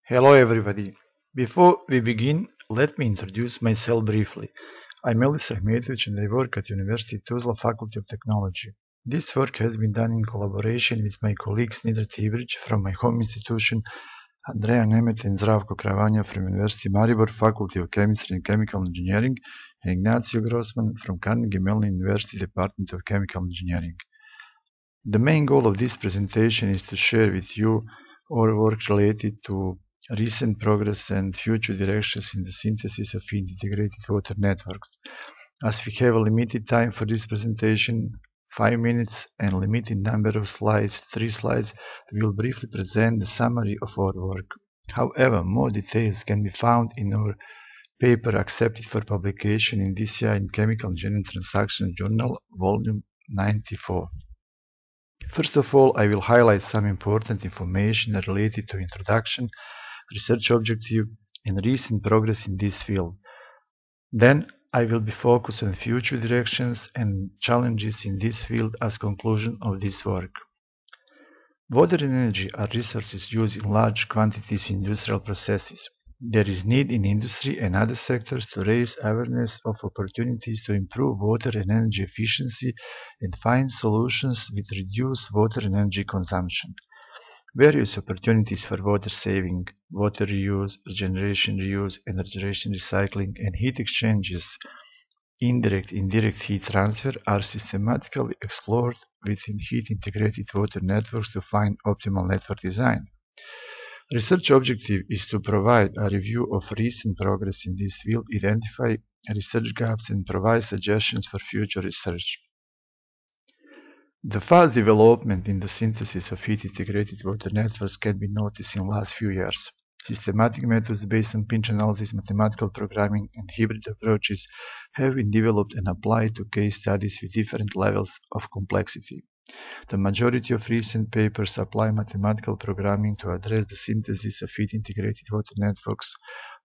Hello everybody. Before we begin, let me introduce myself briefly. I'm Ahmetović and I work at University Tuzla Faculty of Technology. This work has been done in collaboration with my colleagues Ibrić from my home institution, Andrea Nemet and Kravanja from University Maribor Faculty of Chemistry and Chemical Engineering, and Grossmann from Carnegie Mellon University Department of Chemical Engineering. The main goal of this presentation is to share with you our work related to recent progress and future directions in the synthesis of integrated water networks. As we have a limited time for this presentation, 5 minutes, and limited number of slides, 3 slides, we will briefly present the summary of our work. However, more details can be found in our paper accepted for publication in this year in Chemical Engineering Transactions Journal, Volume 94. First of all, I will highlight some important information related to introduction, research objective, and recent progress in this field. Then I will be focused on future directions and challenges in this field as conclusion of this work. Water and energy are resources used in large quantities in industrial processes. There is need in industry and other sectors to raise awareness of opportunities to improve water and energy efficiency and find solutions with reduced water and energy consumption. Various opportunities for water saving, water reuse, regeneration reuse, and regeneration recycling, and heat exchanges, indirect heat transfer are systematically explored within heat-integrated water networks to find optimal network design. Research objective is to provide a review of recent progress in this field, identify research gaps, and provide suggestions for future research. The fast development in the synthesis of heat-integrated water networks can be noticed in the last few years. Systematic methods based on pinch analysis, mathematical programming, and hybrid approaches have been developed and applied to case studies with different levels of complexity. The majority of recent papers apply mathematical programming to address the synthesis of heat-integrated water networks,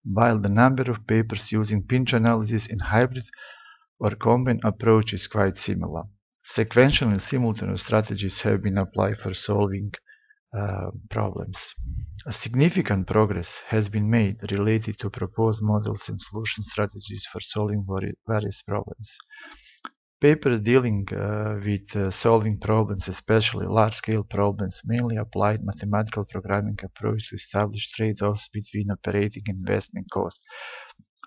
while the number of papers using pinch analysis and hybrid or combined approach is quite similar. Sequential and simultaneous strategies have been applied for solving problems. A significant progress has been made related to proposed models and solution strategies for solving various problems. Papers dealing with solving problems, especially large-scale problems, mainly applied mathematical programming approach to establish trade-offs between operating and investment costs.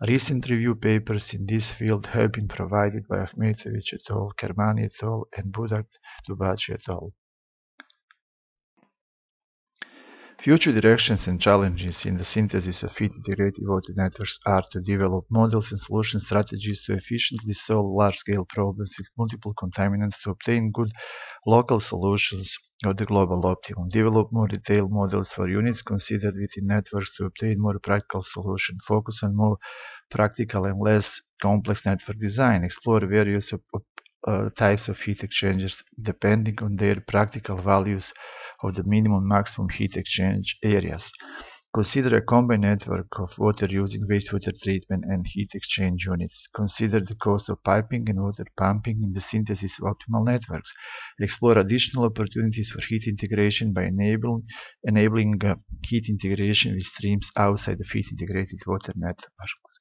Recent review papers in this field have been provided by Ahmetović et al., Kermani et al., and Budak Dubaci et al. Future directions and challenges in the synthesis of heat-integrated water networks are to develop models and solution strategies to efficiently solve large-scale problems with multiple contaminants to obtain good local solutions of the global optimum, develop more detailed models for units considered within networks to obtain more practical solutions, focus on more practical and less complex network design, explore various types of heat exchangers depending on their practical values of the minimum and maximum heat exchange areas. Consider a combined network of water using wastewater treatment and heat exchange units. Consider the cost of piping and water pumping in the synthesis of optimal networks. Explore additional opportunities for heat integration by enabling heat integration with streams outside of heat-integrated water networks.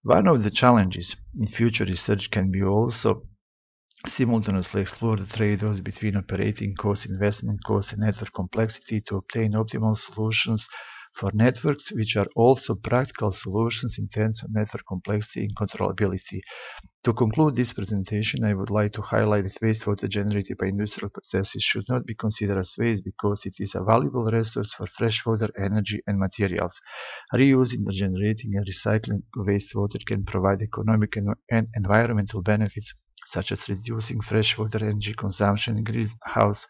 One of the challenges in future research can be also simultaneously explore the trade-offs between operating costs, investment costs, and network complexity to obtain optimal solutions for networks which are also practical solutions in terms of network complexity and controllability. To conclude this presentation, I would like to highlight that wastewater generated by industrial processes should not be considered as waste because it is a valuable resource for freshwater, energy, and materials. Reusing, regenerating, and recycling wastewater can provide economic and environmental benefits such as reducing freshwater energy consumption, greenhouse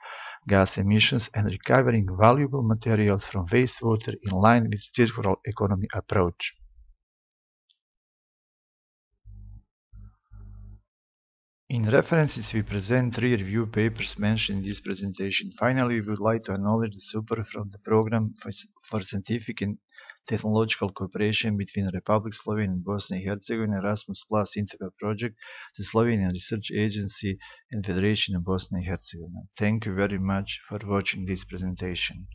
gas emissions, and recovering valuable materials from wastewater in line with circular economy approach. In references, we present 3 review papers mentioned in this presentation. Finally, we would like to acknowledge the support from the Program for Scientific and Technological Cooperation between the Republic of Slovenia and Bosnia and Herzegovina, Erasmus Plus Interweb Project, the Slovenian Research Agency, and Federation of Bosnia and Herzegovina. Thank you very much for watching this presentation.